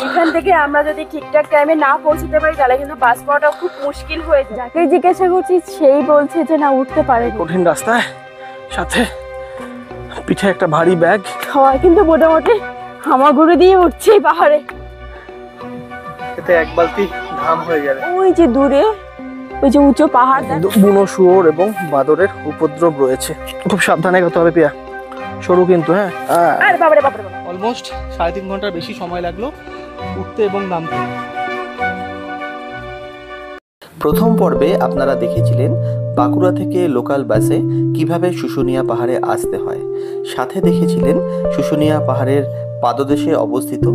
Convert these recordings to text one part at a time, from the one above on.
এখান থেকে আমরা যদি ঠিকঠাক টাইমে না পৌঁছতে পারি তাহলে কিন্তু বাস পাওয়াটা খুব মুশকিল হয়ে যায়। যাকে জিজ্ঞাসা করছি সেই বলছে যে না উঠতে পারে। কঠিন রাস্তায় সাথে পিঠে একটা ভারী ব্যাগ। সবাই কিন্তু মোটামুটি হামাগুড়ি দিয়ে উঠছে পাহাড়ে। এতে এক বালতি ঘাম হয়ে যাবে। ওই যে দূরে ওই যে উঁচু পাহাড়, বুনো শুয়োর এবং বাদরের উপদ্রব রয়েছে, খুব সাবধানে যেতে হবে পিয়া। সরু কিন্তু। হ্যাঁ, আরে বাবারে বাবারে, অলমোস্ট 3.5 ঘন্টার বেশি সময় লাগলো উঠতে এবং নামতে। প্রথম পর্বে আপনারা দেখেছিলেন বাঁকুড়া থেকে লোকাল বাসে কিভাবে শুশুনিয়া পাহাড়ে আসতে হয়, সাথে দেখেছিলেন শুশুনিয়া পাহাড়ের পাদদেশে অবস্থিত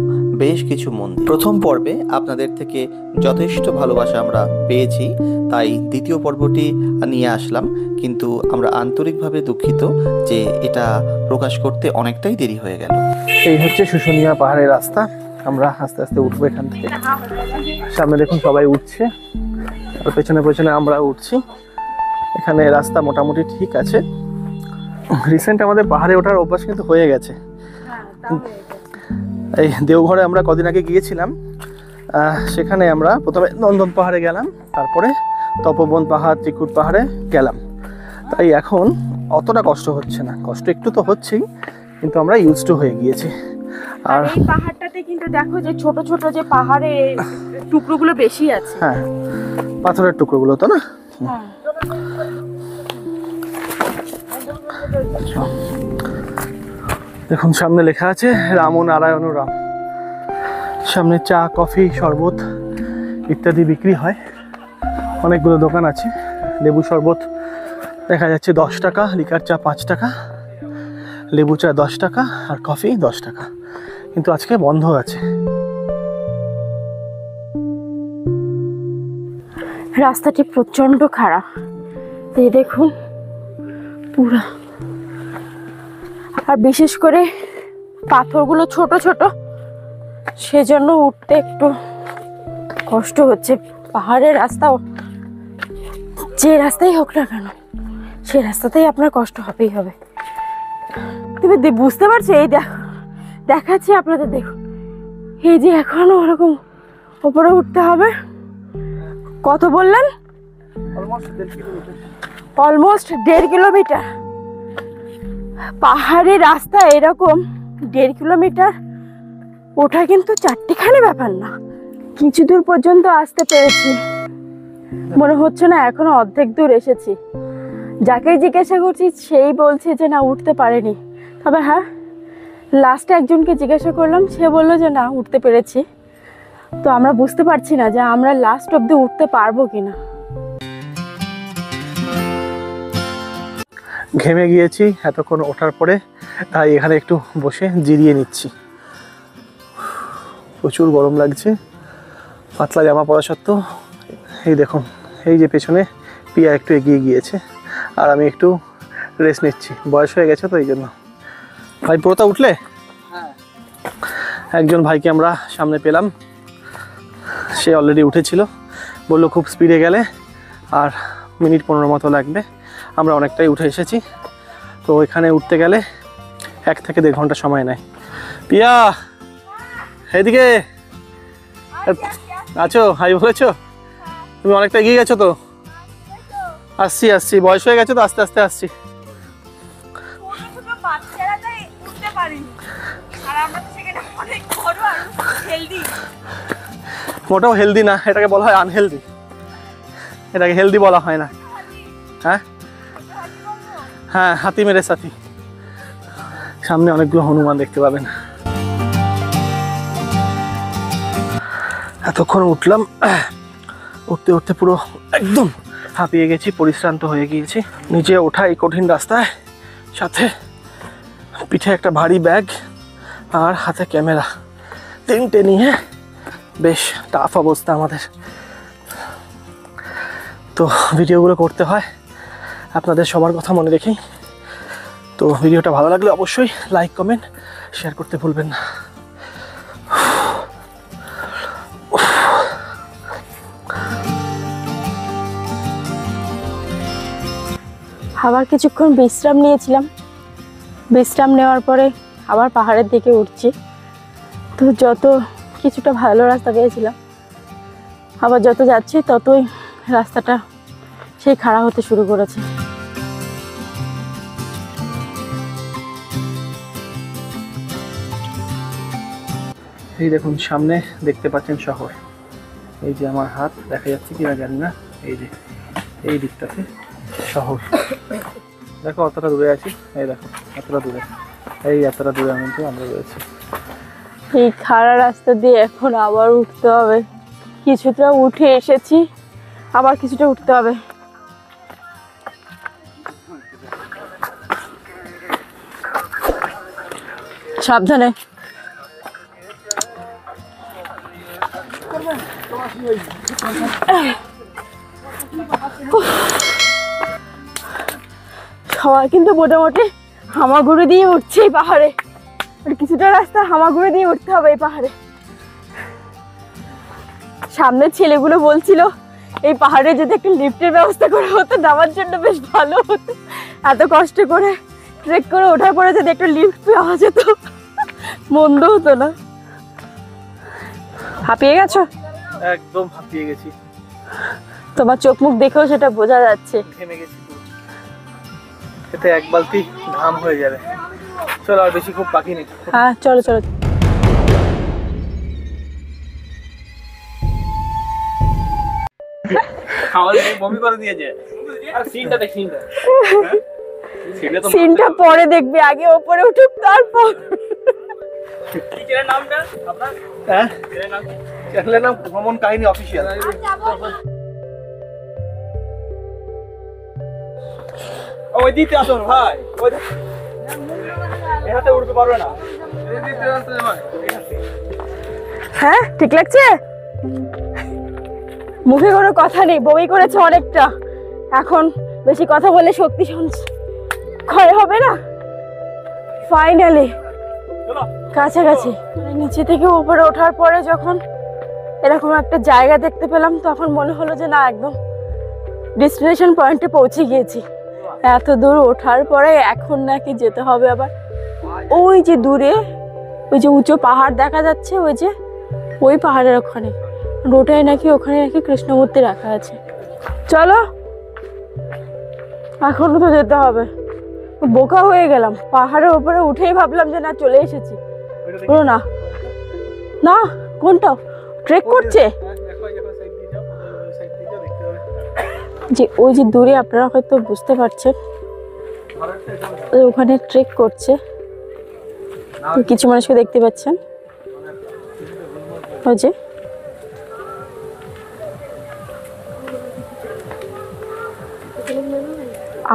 বেশ কিছু মন্দির। প্রথম পর্বে আপনাদের থেকে যথেষ্ট ভালোবাসা আমরা পেয়েছি, তাই দ্বিতীয় পর্বটি নিয়ে আসলাম, কিন্তু আমরা আন্তরিকভাবে দুঃখিত যে এটা প্রকাশ করতে অনেকটাই দেরি হয়ে গেল। এই হচ্ছে শুশুনিয়া পাহাড়ের রাস্তা। আমরা আস্তে আস্তে উঠবো এখান থেকে। সামনে দেখুন সবাই উঠছে আর পেছনে পেছনে আমরা উঠছি। এখানে রাস্তা মোটামুটি ঠিক আছে। রিসেন্ট আমাদের পাহাড়ে ওঠার অভ্যাস কিন্তু হয়ে গেছে। এই দেওঘরে আমরা কদিন আগে গিয়েছিলাম, সেখানে আমরা প্রথমে নন্দন পাহাড়ে গেলাম, তারপরে তপোবন পাহাড়, ত্রিকুট পাহাড়ে গেলাম। তাই এখন অতটা কষ্ট হচ্ছে না, কষ্ট একটু তো হচ্ছেই, কিন্তু আমরা ইউজ টু হয়ে গিয়েছি। আর এই পাহাড়টাতে কিন্তু দেখো যে ছোট ছোট যে পাহাড়ের টুকরোগুলো বেশি আছে। হ্যাঁ, পাথরের টুকরোগুলো তো না। দেখুন সামনে লেখা আছে রামো নারায়ণ রাম। সামনে চা, কফি, শরবত ইত্যাদি বিক্রি হয়। অনেকগুলো দোকান আছে। লেবু শরবত দেখা যাচ্ছে 10 টাকা, লিকার চা 5 টাকা, লেবু চা 10 টাকা আর কফি 10 টাকা, কিন্তু আজকে বন্ধ আছে। রাস্তাটি প্রচন্ড খারাপ, এই দেখুন পুরো, আর বিশেষ করে পাথরগুলো ছোট ছোট, সেজন্য উঠতে একটু কষ্ট হচ্ছে। পাহাড়ের রাস্তাও যে রাস্তাই হোক না কেন, সেই রাস্তাতেই আপনার কষ্ট হবেই হবে। তুমি বুঝতে পারছো? এই দেখাচ্ছি আপনাদের, দেখুন এই যে এখনো ওরকম উপরে উঠতে হবে। কত বললেন? Almost 1.5 kilometre. পাহাড়ি রাস্তা এরকম 1.5 কিলোমিটার ওঠা কিন্তু চারটিখানি ব্যাপার না। কিছু দূর পর্যন্ত আসতে পেরেছি, মনে হচ্ছে না এখনো অর্ধেক দূর এসেছি। যাকে জিজ্ঞাসা করছি সেই বলছে যে না উঠতে পারেনি। তবে হ্যাঁ, লাস্টে একজনকে জিজ্ঞাসা করলাম, সে বললো যে না উঠতে পেরেছি। তো আমরা বুঝতে পারছি না যে আমরা লাস্ট অব্দি উঠতে পারবো কিনা। ঘেমে গিয়েছি এতক্ষণ ওঠার পরে, তাই এখানে একটু বসে জিরিয়ে নিচ্ছি। প্রচুর গরম লাগছে, পাতলা জামা পরা সত্ত্বেও। এই দেখুন, এই যে পেছনে পিয়া একটু এগিয়ে গিয়েছে আর আমি একটু রেস্ট নিচ্ছি। বয়স হয়ে গেছে তো এই জন্য। ভাই পুরোটা উঠলে? হ্যাঁ। একজন ভাইকে আমরা সামনে পেলাম, সে অলরেডি উঠেছিল, বললো খুব স্পিডে গেলে আর মিনিট 15 মতো লাগবে। আমরা অনেকটাই উঠে এসেছি, তো এখানে উঠতে গেলে 1 থেকে 1.5 ঘন্টা সময় নেয়। পিয়া এদিকে আছো? হাই বলেছো? তুমি অনেকটা এগিয়ে গেছো তো। আসছি, বয়স হয়ে গেছে তো, আস্তে আস্তে আসছি। মোটেও হেলদি না, এটাকে বলা হয় আনহেলদি। এটাকে হেলদি বলা হয় না। হ্যাঁ হ্যাঁ, হাতি মেরে সাথী। সামনে অনেকগুলো হনুমান দেখতে পাবেন। এতক্ষণ উঠলাম, উঠতে উঠতে পুরো একদম হাঁপিয়ে গেছি, পরিশ্রান্ত হয়ে গিয়েছি। নিচে ওঠা এই কঠিন রাস্তায়, সাথে পিঠে একটা ভারী ব্যাগ আর হাতে ক্যামেরা, 3টে নিয়ে বেশ টাফ অবস্থা আমাদের। তো ভিডিওগুলো করতে হয় আপনাদের সবার কথা মনে রেখেই। তো ভিডিওটা ভালো লাগলে অবশ্যই লাইক, কমেন্ট, শেয়ার করতে ভুলবেন না। আবার কিছুক্ষণ বিশ্রাম নিয়েছিলাম। বিশ্রাম নেওয়ার পরে আবার পাহাড়ের দিকে উঠছি। তো যত কিছুটা ভালো রাস্তা পেয়েছিলাম, আবার যত যাচ্ছি ততই রাস্তাটা সেই খাড়া হতে শুরু করেছে। এই দেখুন সামনে দেখতে পাচ্ছেন শহর, এই যে আমার হাত দেখা যাচ্ছে কিনা জানি না, এই যে এই দিকটাতে শহর। দেখো অতটা দূরে আছি, এই দেখো এতটা দূরে, এই এতটা দূরে কিন্তু আমরা রয়েছি। এই খাড়া রাস্তা দিয়ে এখন আবার উঠতে হবে, কিছুটা উঠে এসেছি, আবার কিছুটা উঠতে হবে। সাবধানে। সবাই কিন্তু মোটামুটি হামাগুড়ি দিয়ে উঠছে এই পাহাড়ে, আর কিছুটা রাস্তা হামাগুড়ি দিয়ে উঠতে হবে এই পাহাড়ে। সামনের ছেলেগুলো বলছিল এই পাহাড়ে যদি একটা লিফটের ব্যবস্থা করা হতো নামার জন্য বেশ ভালো হতো, এত কষ্ট করে ট্রেক করে ওঠার পরে যদি একটা লিফট পাওয়া যেত মন্দ হতো না। হাঁপিয়ে গেছো? একদম হাঁপিয়ে গেছি, তোমার চোখ মুখ দেখেও সেটা বোঝা যাচ্ছে। ঘেমে গেছি পুরো, এতে এক বালতি ঘাম হয়ে যাবে। চলো আর বেশি খুব বাকি নেই। হ্যাঁ চলো চলো। বমি করে দিয়েছে, আর সিনটা দেখ, সিনটা পরে দেখবি, আগে ওপরে উঠুক তারপর। হ্যাঁ চ্যানেলের নাম ভ্রমণ কাহিনী অফিসিয়াল। ওই দিতে আসুন ভাই, ওই এটাতে উঠতে পারবে না। হ্যাঁ ঠিক লাগছে, মুখে কোনো কথা নেই, বমি করেছে অনেকটা, এখন বেশি কথা বলে শক্তি ক্ষয় হবে না। ফাইনালি কাছাকাছি, নিচে থেকে উপরে ওঠার পরে যখন এরকম একটা জায়গা দেখতে পেলাম তখন মনে হলো যে না একদম ডেস্টিনেশন পয়েন্টে পৌঁছে গিয়েছি। এত দূর ওঠার পরে এখন নাকি যেতে হবে আবার ওই যে দূরে, ওই যে উঁচু পাহাড় দেখা যাচ্ছে, ওই যে ওই পাহাড়ের ওখানে রোটায় নাকি ওখানে নাকি কৃষ্ণ মূর্তি রাখা আছে। চলো এখনো তো যেতে হবে। বোকা হয়ে গেলাম, পাহাড়ের উপরে উঠেই ভাবলাম যে না চলে এসেছি। ও না না, কোনটা ট্রেক করছে যে ওই যে দূরে, আপনারা হয়তো বুঝতে পারছেন ওখানে ট্রেক করছে, কিছু মানুষকে দেখতে পাচ্ছেন ওই যে।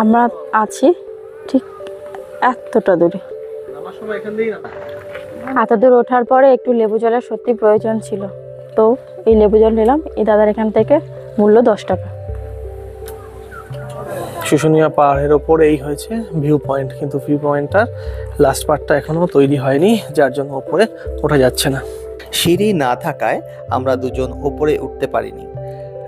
আমরা আছি ঠিক এতটা দূরে, এত দূর ওঠার পরে একটু লেবু জলের সত্যি প্রয়োজন ছিল, তো এই লেবু জল নিলাম। এই দাদার এখান থেকে মূল্য 10 টাকা। শুশুনিয়া পাহাড়ের ওপর এই হয়েছে ভিউ পয়েন্ট, কিন্তু ভিউ পয়েন্টটার লাস্ট পার্টটা এখনো তৈরি হয়নি, যার জন্য ওপরে ওঠা যাচ্ছে না। সিঁড়ি না থাকায় আমরা দুজন ওপরে উঠতে পারিনি।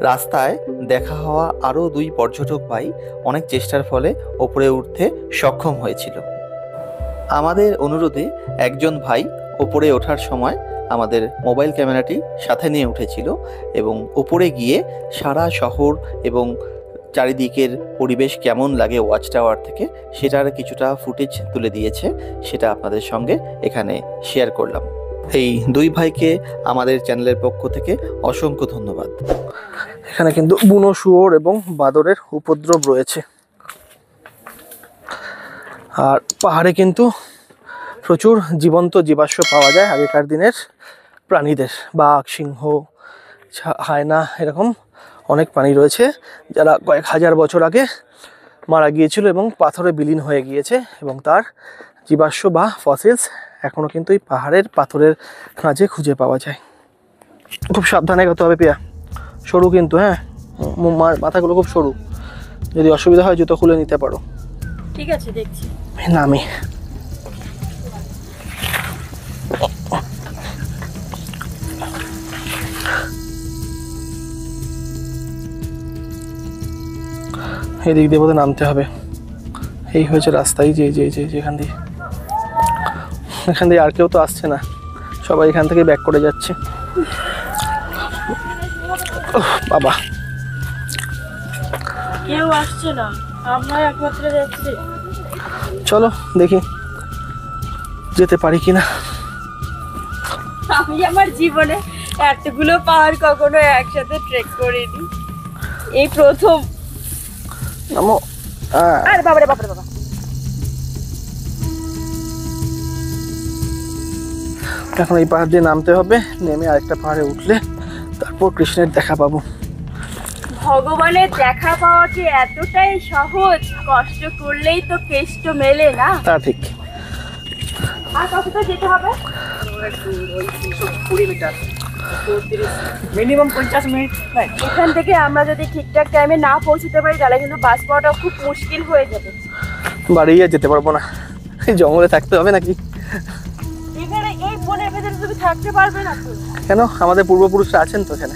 রাস্তায় দেখা হওয়া আরও 2 পর্যটক ভাই অনেক চেষ্টার ফলে ওপরে উঠতে সক্ষম হয়েছিল। আমাদের অনুরোধে একজন ভাই ওপরে ওঠার সময় আমাদের মোবাইল ক্যামেরাটি সাথে নিয়ে উঠেছিল এবং উপরে গিয়ে সারা শহর এবং চারিদিকের পরিবেশ কেমন লাগে ওয়াচ টাওয়ার থেকে সেটার কিছুটা ফুটেজ তুলে দিয়েছে, সেটা আপনাদের সঙ্গে এখানে শেয়ার করলাম। এই 2 ভাইকে আমাদের চ্যানেলের পক্ষ থেকে অসংখ্য ধন্যবাদ। এখানে কিন্তু বুনো শুয়োর এবং বাদরের উপদ্রব রয়েছে, আর পাহাড়ে কিন্তু প্রচুর জীবন্ত জীবাশ্ম পাওয়া যায় আগেকার দিনের প্রাণীদের, বাঘ, সিংহ, হায়না, এরকম অনেক প্রাণী রয়েছে যারা কয়েক হাজার বছর আগে মারা গিয়েছিল এবং পাথরে বিলীন হয়ে গিয়েছে, এবং তার জীবাশ্ম বা ফসিলস এখনও কিন্তু এই পাহাড়ের পাথরের খাঁজে খুঁজে পাওয়া যায়। খুব সাবধানে এগোতে হবে পিয়া, সরু কিন্তু, হ্যাঁ মাথাগুলো খুব সরু, যদি অসুবিধা হয় জুতো খুলে নিতে পারো। ঠিক আছে দেখছি। নামি এদিক দিয়ে বোধহয় নামতে হবে, এই হয়েছে রাস্তায়, যে যে যে যেখান দিয়ে, এখান দিয়ে আর কেউ তো আসছে না, সবাই এখান থেকে ব্যাক করে যাচ্ছে। বাবা কেউ আসছে না, আমরা একমাত্র যাচ্ছি। চলো দেখি যেতে পারি কিনা। আমি আমার জীবনে এতগুলো পাহাড় কখনো একসাথে ট্রেক করিনি, এই প্রথম। নামো। আরে বাবারে বাবারে বাবা। এখন এই পাহাড় দিয়ে নামতে হবে, নেমে আরেকটা পাহাড়ে উঠলে তারপর কৃষ্ণের দেখা পাবো। ভগবানের দেখা পাওয়া কি এতটাই সহজ? কষ্ট করলেই তো কেষ্ট মেলে না। তা ঠিক। আর কতটা যেতে হবে? 20 মিটার, মিনিমাম 50 মিনিট। এখান থেকে আমরা যদি ঠিকঠাক টাইমে না পৌঁছতে পারি তাহলে কিন্তু বাস পাওয়াটা খুব মুশকিল হয়ে যাবে। বাড়ি আর যেতে পারবো না, এই জঙ্গলে থাকতে হবে নাকি? এখানে এই বনের ভেতরে তুমি থাকতে পারবে না তো? কেন? আমাদের পূর্বপুরুষরা আছেন তো এখানে।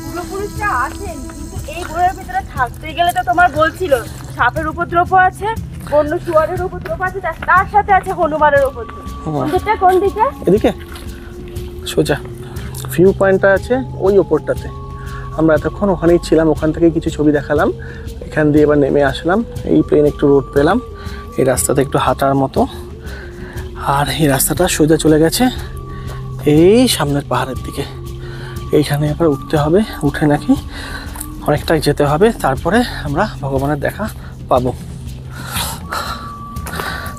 পূর্বপুরুষরা আছেন, কিন্তু এই বনের ভেতরে থাকতে গেলে তো তোমার বলছিল সাপের উপদ্রব আছে, বন্য শুয়ারের উপদ্রব আছে, তার সাথে আছে হনুমানের উপদ্রব। কোন দিকে? এদিকে সোজা ভিউ পয়েন্টটা আছে ওই ওপরটাতে। আমরা এতক্ষণ ওখানেই ছিলাম, ওখান থেকে কিছু ছবি দেখালাম, এখান দিয়ে এবার নেমে আসলাম। এই প্লেন একটু রোড পেলাম, এই রাস্তাতে একটু হাঁটার মতো, আর এই রাস্তাটা সোজা চলে গেছে এই সামনের পাহাড়ের দিকে। এইখানে এবার উঠতে হবে, উঠে নাকি অনেকটাই যেতে হবে, তারপরে আমরা ভগবানের দেখা পাবো।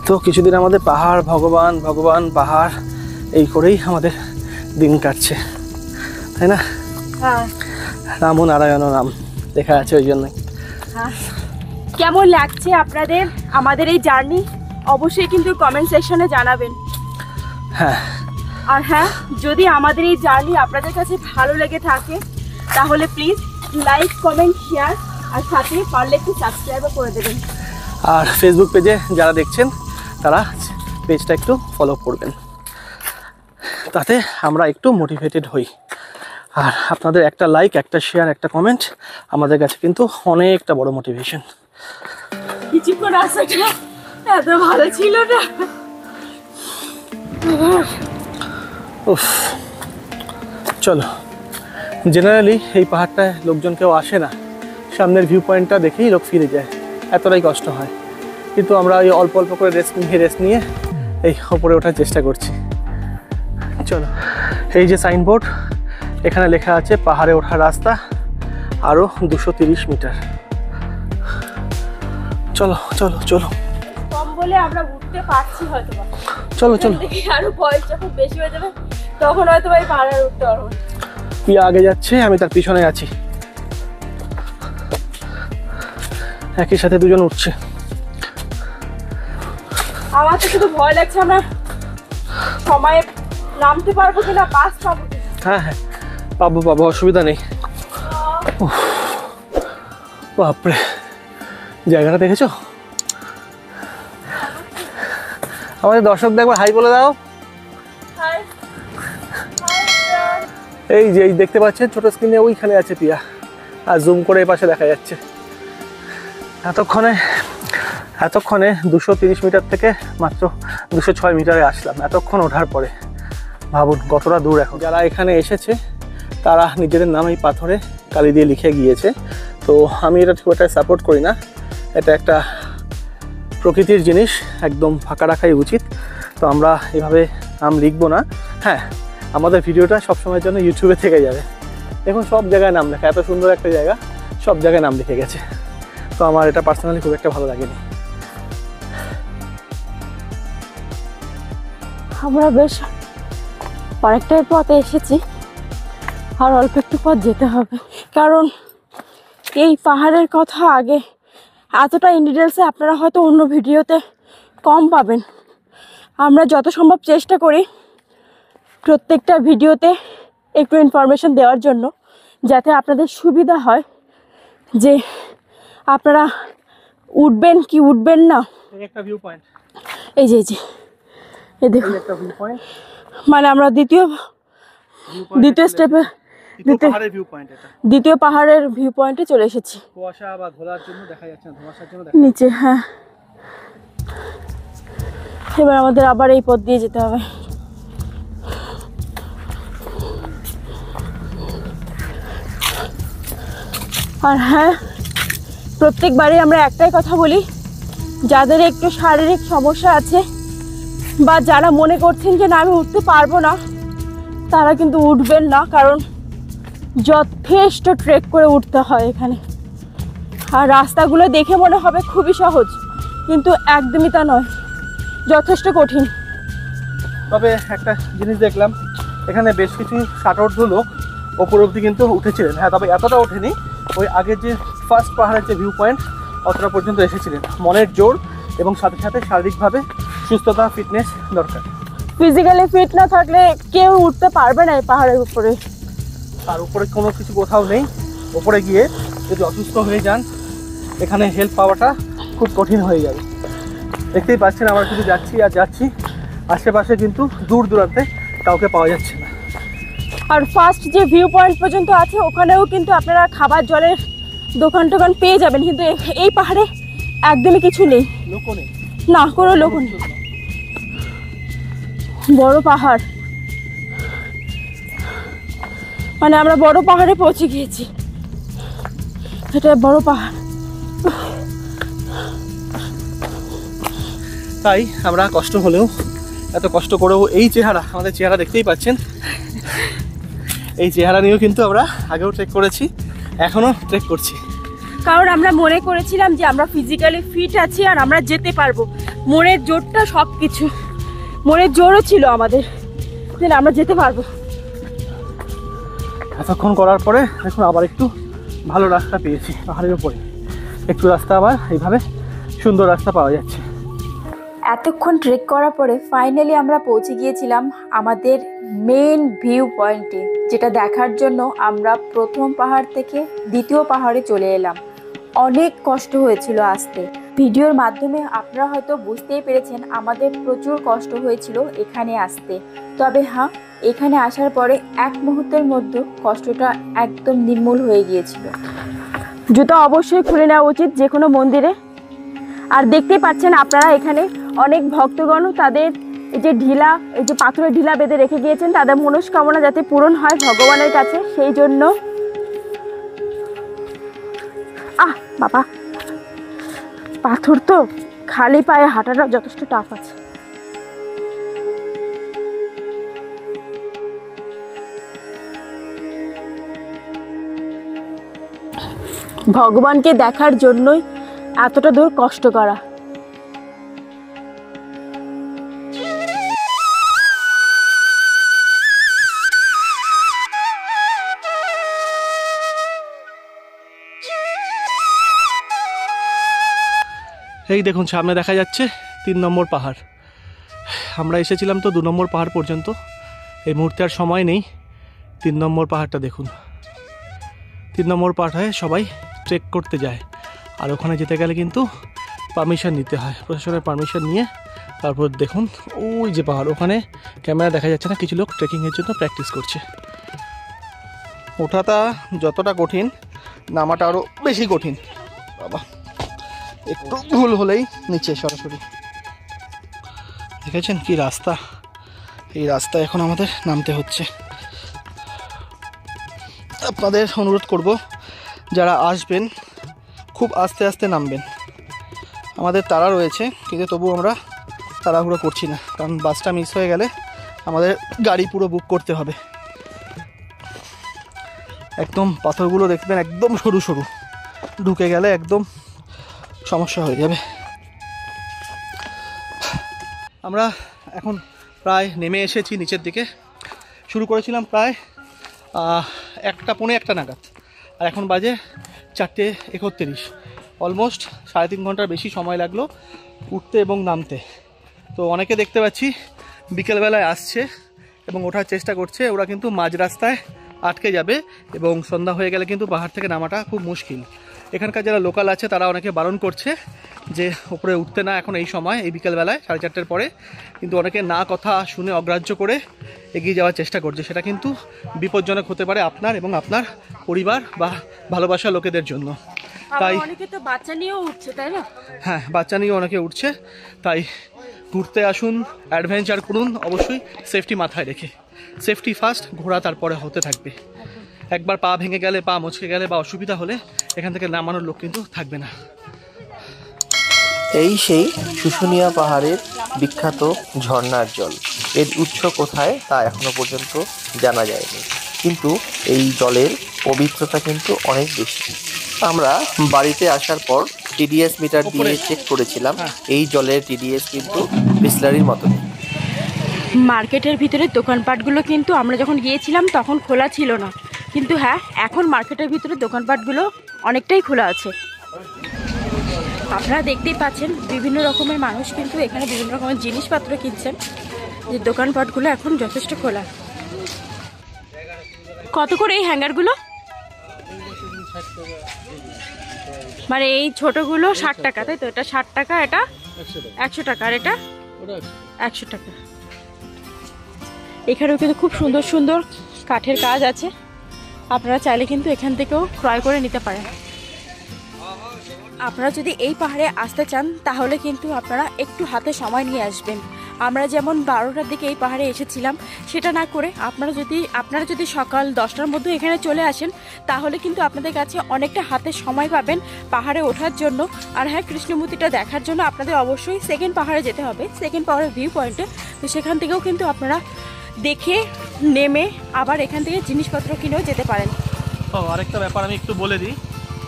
তো কিছুদিন আমাদের পাহাড়, ভগবান ভগবান পাহাড়, এই করেই আমাদের দিন কাটছে, তাই না? হ্যাঁ। রাম নারায়ণ নাম লেখা আছে ওই জন্যই। কেমন লাগছে আপনাদের আমাদের এই জার্নি? অবশ্যই কিন্তু কমেন্ট সেকশনে জানাবেন। হ্যাঁ, আর হ্যাঁ, যদি আমাদের এই জার্নি আপনাদের কাছে ভালো লেগে থাকে তাহলে প্লিজ লাইক, কমেন্ট, শেয়ার, আর সাথে পারলে একটু সাবস্ক্রাইবও করে দেবেন। আর ফেসবুক পেজে যারা দেখছেন তারা পেজটা একটু ফলো করবেন, তাতে আমরা একটু মোটিভেটেড হই। আর আপনাদের একটা লাইক, একটা শেয়ার, একটা কমেন্ট আমাদের কাছে কিন্তু অনেকটা বড় মোটিভেশন। কিছুক্ষণ আসাটা এত ভালো ছিল না। উফ, চলো। জেনারেলি এই পাহাড়টায় লোকজন কেউ আসে না, সামনের ভিউ পয়েন্টটা দেখেই লোক ফিরে যায়, এতটাই কষ্ট হয়। কিন্তু আমরা ওই অল্প অল্প করে রেস্ট নিয়ে এই ওপরে ওঠার চেষ্টা করছি। চলো, এই যে সাইনবোর্ড, এখানে লেখা আছে পাহাড়ে ওঠার রাস্তা আরও 230 মিটার। চলো চলো চলো, কম বলে আমরা উঠতে পারছি হয়তো বা। চলো চলো। দেখি আরো বয়স যখন বেশি হয়ে যাবে তখন হয়তো এই পাহাড়ে উঠতে পারবো। পিয়া আগে যাচ্ছে, আমি তার পিছনে আছি, একই সাথে দুজন উঠছে। আমার তো শুধু ভয় লাগছে আমরা সময়ে নামতে পারবো কিনা, বাস পাবো কিনা। হ্যাঁ হ্যাঁ, পাবো পাবো, অসুবিধা নেই। উফ, বাপরে, জায়গাটা দেখেছো? আমাদের দর্শকদের একবার হাই বলে দাও। হাই এই যে এই দেখতে পাচ্ছেন ছোট স্ক্রিনে, ওইখানে আছে পিয়া, আর জুম করে এই পাশে দেখা যাচ্ছে। এতক্ষণে 230 মিটার থেকে মাত্র 206 মিটারে আসলাম এতক্ষণ ওঠার পরে। ভাবুন কতটা দূর। এখন যারা এখানে এসেছে তারা নিজেদের নাম এই পাথরে কালি দিয়ে লিখে গিয়েছে। তো আমি এটা খুব একটা সাপোর্ট করি না, এটা একটা প্রকৃতির জিনিস, একদম ফাঁকা রাখাই উচিত। তো আমরা এভাবে নাম লিখবো না। হ্যাঁ, আমাদের ভিডিওটা সবসময়ের জন্য ইউটিউবে থেকে যাবে। দেখুন সব জায়গায় নাম লেখা, এত সুন্দর একটা জায়গা, সব জায়গায় নাম লিখে গেছে। তো আমার এটা পার্সোনালি খুব একটা ভালো লাগেনি। আমরা বেশ অনেকটাই পথে এসেছি, আর অল্প একটু পথ যেতে হবে। কারণ এই পাহাড়ের কথা আগে এতটা ইন ডিটেলসে আপনারা হয়তো অন্য ভিডিওতে কম পাবেন। আমরা যত সম্ভব চেষ্টা করি প্রত্যেকটা ভিডিওতে একটু ইনফরমেশন দেওয়ার জন্য, যাতে আপনাদের সুবিধা হয় যে আপনারা উঠবেন কি উঠবেন না। একটা ভিউ পয়েন্ট, এই যে এই দেখুন, একটা ভিউ পয়েন্ট, মানে আমরা দ্বিতীয় স্টেপে দ্বিতীয় পাহাড়ের ভিউ পয়েন্টে চলে এসেছি। কুয়াশা বা ঘোলার জন্য দেখা যাচ্ছে না, ধোঁয়াশার জন্য নিচে। হ্যাঁ, এবার আমাদের আবার এই পথ দিয়ে যেতে হবে। আর হ্যাঁ, প্রত্যেকবারই আমরা একটাই কথা বলি, যাদের একটু শারীরিক সমস্যা আছে বা যারা মনে করছেন যে না আমি উঠতে পারবো না, তারা কিন্তু উঠবেন না, কারণ যথেষ্ট ট্রেক করে উঠতে হয় এখানে। আর রাস্তাগুলো দেখে মনে হবে খুবই সহজ, কিন্তু একদমই তা নয়, যথেষ্ট কঠিন। তবে একটা জিনিস দেখলাম, এখানে বেশ কিছু 60 লোক ওপর অবধি কিন্তু উঠেছিলেন। হ্যাঁ, তবে এতটা ওঠেনি, ওই আগের যে ফার্স্ট পাহাড়ের যে ভিউ পয়েন্ট অতটা পর্যন্ত এসেছিলেন। মনের জোর এবং সাথে সাথে শারীরিকভাবে সুস্থতা, ফিটনেস দরকার। ফিজিক্যালি ফিট না থাকলে কেউ উঠতে পারবে না এই পাহাড়ের উপরে। আর উপরে কোনো কিছু কোথাও নেই, ওপরে গিয়ে যদি অসুস্থ হয়ে যান এখানে হেল্প পাওয়াটা খুব কঠিন হয়ে যাবে। দেখতেই পাচ্ছেন আমরা শুধু যাচ্ছি আর যাচ্ছি, আশেপাশে কিন্তু দূর দূরান্তে কাউকে পাওয়া যাচ্ছে না। আর ফার্স্ট যে ভিউ পয়েন্ট পর্যন্ত আছে ওখানেও কিন্তু আপনারা খাবার জলের দোকান টোকান পেয়ে যাবেন, কিন্তু এই পাহাড়ে একদমই কিছু নেই, লোকও নেই, না কোনো লোক নেই। বড় পাহাড়, মানে আমরা বড় পাহাড়ে পৌঁছে গিয়েছি। এটা বড় পাহাড়। তাই আমরা কষ্ট হলেও, এত কষ্ট করেও এই চেহারা, আমাদের চেহারা দেখতেই পাচ্ছেন, এই চেহারা নিয়েও কিন্তু আমরা আগেও ট্রেক করেছি, এখনও ট্রেক করছি। কারণ আমরা মনে করেছিলাম যে আমরা ফিজিক্যালি ফিট আছি আর আমরা যেতে পারবো। মনের জোরটা সব কিছু, মনের জোরও ছিল আমাদের যে আমরা যেতে পারবো। এতক্ষণ করার পরে দেখুন আবার একটু ভালো রাস্তা পেয়েছি পাহাড়ের উপরে, একটু রাস্তা আবার এইভাবে সুন্দর রাস্তা পাওয়া যাচ্ছে। এতক্ষণ ট্রেক করার পরে ফাইনালি আমরা পৌঁছে গিয়েছিলাম আমাদের মেন ভিউ পয়েন্টে, যেটা দেখার জন্য আমরা প্রথম পাহাড় থেকে দ্বিতীয় পাহাড়ে চলে এলাম। অনেক কষ্ট হয়েছিল আসতে। ভিডিওর মাধ্যমে আপনারা হয়তো বুঝতেই পেরেছেন আমাদের প্রচুর কষ্ট হয়েছিল এখানে আসতে। তবে হ্যাঁ, এখানে আসার পরে এক মুহূর্তের মধ্যে কষ্টটা একদম নির্মূল হয়ে গিয়েছিল। জুতো অবশ্যই খুলে নেওয়া উচিত যে কোনো মন্দিরে। আর দেখতেই পাচ্ছেন আপনারা এখানে অনেক ভক্তগণ তাদের এই যে ঢিলা, এই যে পাথরের ঢিলা বেঁধে রেখে গিয়েছেন, তাদের মনস্কামনা যাতে পূরণ হয় ভগবানের কাছে, সেই জন্য। বাবা, পাথর তো খালি পায়ে হাঁটাটা যথেষ্ট টাফ আছে। ভগবানকে দেখার জন্যই এতটা দূর কষ্ট করা। এই দেখুন সামনে দেখা যাচ্ছে 3 নম্বর পাহাড়। আমরা এসেছিলাম তো 2 নম্বর পাহাড় পর্যন্ত, এই মুহূর্তে আর সময় নেই। 3 নম্বর পাহাড়টা দেখুন। 3 নম্বর পাহাড়ে সবাই ট্রেক করতে যায়, আর ওখানে যেতে গেলে কিন্তু পারমিশন নিতে হয়, প্রশাসনের পারমিশন নিয়ে তারপর দেখুন ওই যে পাহাড়, ওখানে ক্যামেরা দেখা যাচ্ছে না, কিছু লোক ট্রেকিংয়ের জন্য প্র্যাকটিস করছে। ওঠাটা যতটা কঠিন, নামাটা আরও বেশি কঠিন। বাবা, একটু ভুল হলেই নিচে সরাসরি। দেখেছেন কি রাস্তা, এই রাস্তা এখন আমাদের নামতে হচ্ছে। আপনাদের অনুরোধ করব যারা আসবেন খুব আস্তে আস্তে নামবেন। আমাদের তাড়া রয়েছে, কিন্তু তবু আমরা তাড়াহুড়ো করছি না, কারণ বাসটা মিস হয়ে গেলে আমাদের গাড়ি পুরো বুক করতে হবে। একদম পাথরগুলো দেখবেন একদম সরু সরু, ঢুকে গেলে একদম সমস্যা হয়ে যাবে। আমরা এখন প্রায় নেমে এসেছি নিচের দিকে। শুরু করেছিলাম প্রায় 1:45 নাগাদ, আর এখন বাজে 4:31। অলমোস্ট 3.5 ঘন্টার বেশি সময় লাগলো উঠতে এবং নামতে। তো অনেকে দেখতে পাচ্ছি বিকেলবেলায় আসছে এবং ওঠার চেষ্টা করছে, ওরা কিন্তু মাঝ রাস্তায় আটকে যাবে এবং সন্ধ্যা হয়ে গেলে কিন্তু পাহাড় থেকে নামাটা খুব মুশকিল। এখানকার যারা লোকাল আছে তারা অনেকে বারণ করছে যে উপরে উঠতে না এখন এই সময়, এই বিকেলবেলায় 4:30 পরে, কিন্তু অনেকে না কথা শুনে অগ্রাহ্য করে এগিয়ে যাওয়ার চেষ্টা করছে। সেটা কিন্তু বিপজ্জনক হতে পারে আপনার এবং আপনার পরিবার বা ভালোবাসা লোকেদের জন্য। তাই অনেকে তো বাচ্চা নিয়েও উঠছে, তাই না? হ্যাঁ, বাচ্চা নিয়েও অনেকে উঠছে। তাই ঘুরতে আসুন, অ্যাডভেঞ্চার করুন, অবশ্যই সেফটি মাথায় রেখে। সেফটি ফার্স্ট, ঘোরা তারপরে হতে থাকবে। একবার পা ভেঙে গেলে, পা মচকে গেলে বা অসুবিধা হলে এখান থেকে নামানোর লোক কিন্তু থাকবে না। এই সেই শুশুনিয়া পাহাড়ের বিখ্যাত ঝর্ণার জল। এর উৎস কোথায় তা এখনো পর্যন্ত জানা যায়নি, কিন্তু এই জলের পবিত্রতা কিন্তু অনেক বেশি। আমরা বাড়িতে আসার পর টিডিএস মিটার দিয়ে চেক করেছিলাম, এই জলের টিডিএস কিন্তু বিসলারির মতনই। মার্কেটের ভিতরে দোকানপাটগুলো কিন্তু আমরা যখন গিয়েছিলাম তখন খোলা ছিল না, কিন্তু হ্যাঁ এখন মার্কেটের ভিতরে দোকানপাটগুলো অনেকটাই খোলা আছে। আপনারা দেখতেই পাচ্ছেন বিভিন্ন রকমের মানুষ কিন্তু এখানে বিভিন্ন রকমের জিনিসপত্র কিনছেন, যে দোকানপাটগুলো এখন যথেষ্ট খোলা। কত করে এই হ্যাঙ্গারগুলো? মানে এই ছোটগুলো 60 টাকা, তাই তো? এটা 60 টাকা, এটা 100 টাকা, আর এটা 100 টাকা। এখানেও কিন্তু খুব সুন্দর সুন্দর কাঠের কাজ আছে, আপনারা চাইলে কিন্তু এখান থেকেও ক্রয় করে নিতে পারেন। আপনারা যদি এই পাহাড়ে আসতে চান তাহলে কিন্তু আপনারা একটু হাতে সময় নিয়ে আসবেন। আমরা যেমন 12টার দিকে এই পাহাড়ে এসেছিলাম, সেটা না করে আপনারা যদি সকাল 10টার মধ্যে এখানে চলে আসেন তাহলে কিন্তু আপনাদের কাছে অনেকটা হাতে সময় পাবেন পাহাড়ে ওঠার জন্য। আর হ্যাঁ, কৃষ্ণমূর্তিটা দেখার জন্য আপনাদের অবশ্যই সেকেন্ড পাহাড়ে যেতে হবে, সেকেন্ড পাহাড়ের ভিউ পয়েন্টে। তো সেখান থেকেও কিন্তু আপনারা দেখে নেমে আবার এখান থেকে জিনিসপত্র কিনেও যেতে পারেন। ও আরেকটা ব্যাপার আমি একটু বলে দিই,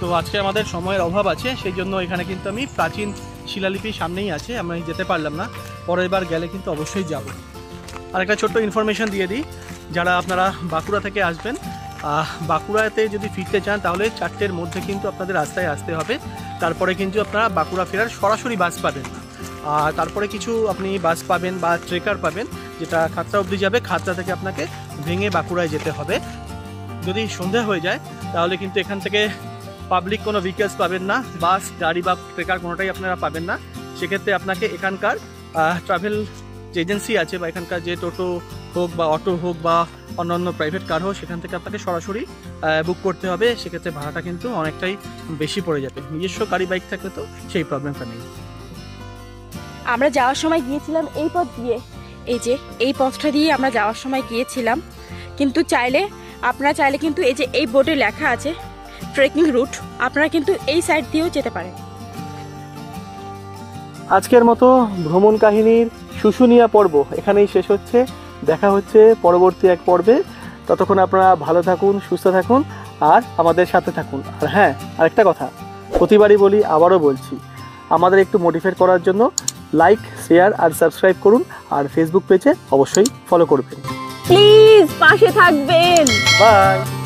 তো আজকে আমাদের সময়ের অভাব আছে, সেই জন্য এখানে কিন্তু আমি প্রাচীন শিলালিপি সামনেই আছে, আমি যেতে পারলাম না, পরের বার গেলে কিন্তু অবশ্যই যাব। আর একটা ছোট্ট ইনফরমেশন দিয়ে দিই, যারা আপনারা বাঁকুড়া থেকে আসবেন, বাঁকুড়াতে যদি ফিরতে চান তাহলে 4টের মধ্যে কিন্তু আপনাদের রাস্তায় আসতে হবে, তারপরে কিন্তু আপনারা বাঁকুড়া ফেরার সরাসরি বাস পাবেন না। আর তারপরে কিছু আপনি বাস পাবেন বা ট্রেকার পাবেন, যেটা খাতড়া অবধি যাবে, খাতড়া থেকে আপনাকে ভেঙে বাঁকুড়ায় যেতে হবে। যদি সন্ধ্যা হয়ে যায় তাহলে কিন্তু এখান থেকে পাবলিক কোনো ভেহিকলস পাবেন না, বাস, গাড়ি বা ট্রেকার কোনোটাই আপনারা পাবেন না। সেক্ষেত্রে আপনাকে এখানকার ট্রাভেল যে এজেন্সি আছে বা এখানকার যে টোটো হোক বা অটো হোক বা অন্যান্য প্রাইভেট কার হোক, সেখান থেকে আপনাকে সরাসরি বুক করতে হবে। সেক্ষেত্রে ভাড়াটা কিন্তু অনেকটাই বেশি পড়ে যাবে। নিজস্ব গাড়ি বাইক থাকলে তো সেই প্রবলেমটা নেই। আমরা যাওয়ার সময় গিয়েছিলাম এই পথ দিয়ে, এই যে এই পথটা দিয়ে আমরা যাওয়ার সময় গিয়েছিলাম, কিন্তু আপনারা চাইলে কিন্তু এই যে এই বোর্ডে লেখা আছে ট্রেকিং রুট, আপনারা কিন্তু এই সাইড দিয়েও যেতে পারেন। আজকের মতো ভ্রমণ কাহিনীর শুশুনিয়া পর্ব এখানেই শেষ হচ্ছে। দেখা হচ্ছে পরবর্তী এক পর্বে। ততক্ষণ আপনারা ভালো থাকুন, সুস্থ থাকুন আর আমাদের সাথে থাকুন। আর হ্যাঁ, আরেকটা কথা প্রতিবারই বলি, আবারও বলছি, আমাদের একটু মোটিভেট করার জন্য লাইক, শেয়ার আর সাবস্ক্রাইব করুন, আর ফেসবুক পেজে অবশ্যই ফলো করবেন। প্লিজ পাশে থাকবেন। বাই।